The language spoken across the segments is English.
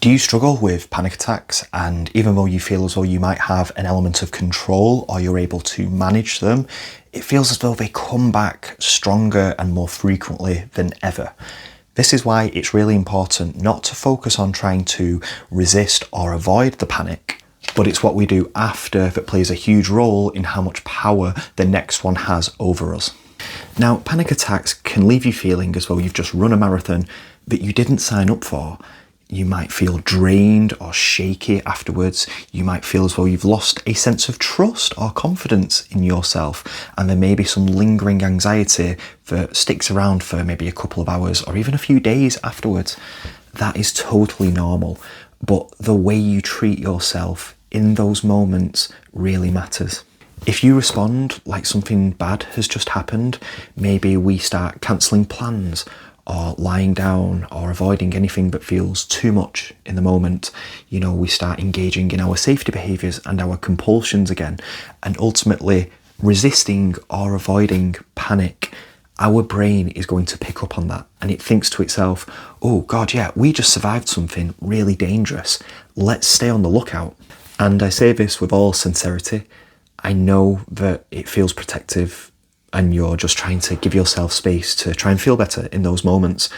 Do you struggle with panic attacks, and even though you feel as though you might have an element of control or you're able to manage them, it feels as though they come back stronger and more frequently than ever? This is why it's really important not to focus on trying to resist or avoid the panic, but it's what we do after that plays a huge role in how much power the next one has over us. Now, panic attacks can leave you feeling as though you've just run a marathon that you didn't sign up for. You might feel drained or shaky afterwards. You might feel as though you've lost a sense of trust or confidence in yourself, and there may be some lingering anxiety that sticks around for maybe a couple of hours or even a few days afterwards. That is totally normal, but the way you treat yourself in those moments really matters. If you respond like something bad has just happened, maybe we start cancelling plans or lying down or avoiding anything that feels too much in the moment. We start engaging in our safety behaviours and our compulsions again, and ultimately resisting or avoiding panic. Our brain is going to pick up on that, and it thinks to itself, oh God, yeah, we just survived something really dangerous. Let's stay on the lookout. And I say this with all sincerity. I know that it feels protective and you're just trying to give yourself space to try and feel better in those moments.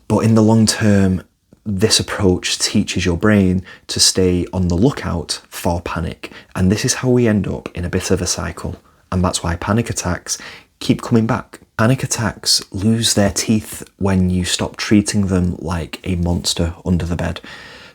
But in the long term, this approach teaches your brain to stay on the lookout for panic. And this is how we end up in a bit of a cycle. And that's why panic attacks keep coming back. Panic attacks lose their teeth when you stop treating them like a monster under the bed.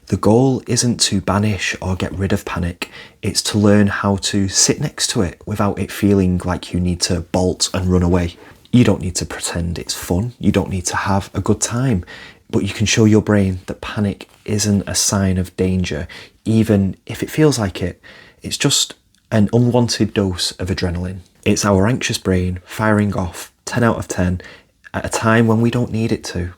The goal isn't to banish or get rid of panic, it's to learn how to sit next to it without it feeling like you need to bolt and run away. You don't need to pretend it's fun, you don't need to have a good time, but you can show your brain that panic isn't a sign of danger, even if it feels like it. It's just an unwanted dose of adrenaline. It's our anxious brain firing off 10 out of 10 at a time when we don't need it to.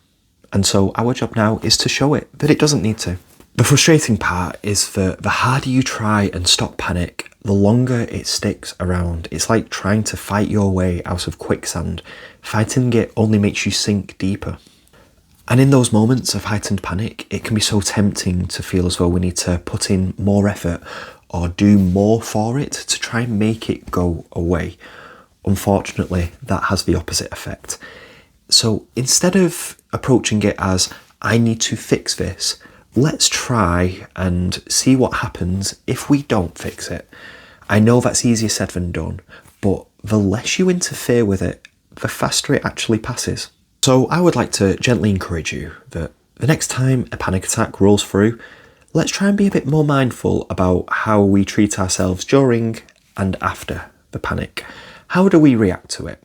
And so our job now is to show it that it doesn't need to. The frustrating part is that the harder you try and stop panic, the longer it sticks around. It's like trying to fight your way out of quicksand. Fighting it only makes you sink deeper. And in those moments of heightened panic, it can be so tempting to feel as though we need to put in more effort or do more for it to try and make it go away. Unfortunately, that has the opposite effect. So instead of approaching it as, I need to fix this, let's try and see what happens if we don't fix it. I know that's easier said than done, but the less you interfere with it, the faster it actually passes. So I would like to gently encourage you that the next time a panic attack rolls through, let's try and be a bit more mindful about how we treat ourselves during and after the panic. How do we react to it?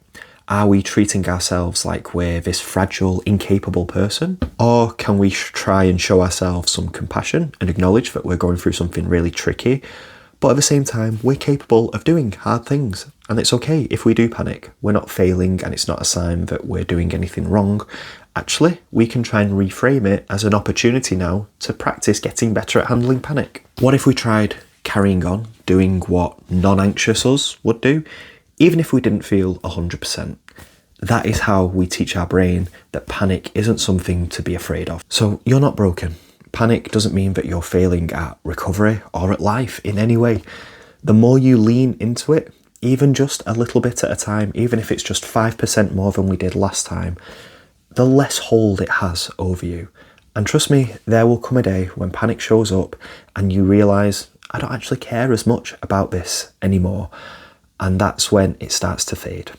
Are we treating ourselves like we're this fragile, incapable person? Or can we try and show ourselves some compassion and acknowledge that we're going through something really tricky, but at the same time, we're capable of doing hard things, and it's okay if we do panic. We're not failing, and it's not a sign that we're doing anything wrong. Actually, we can try and reframe it as an opportunity now to practice getting better at handling panic. What if we tried carrying on, doing what non-anxious us would do, even if we didn't feel 100%. That is how we teach our brain that panic isn't something to be afraid of. So you're not broken. Panic doesn't mean that you're failing at recovery or at life in any way. The more you lean into it, even just a little bit at a time, even if it's just 5% more than we did last time, the less hold it has over you. And trust me, there will come a day when panic shows up and you realise, I don't actually care as much about this anymore. And that's when it starts to fade.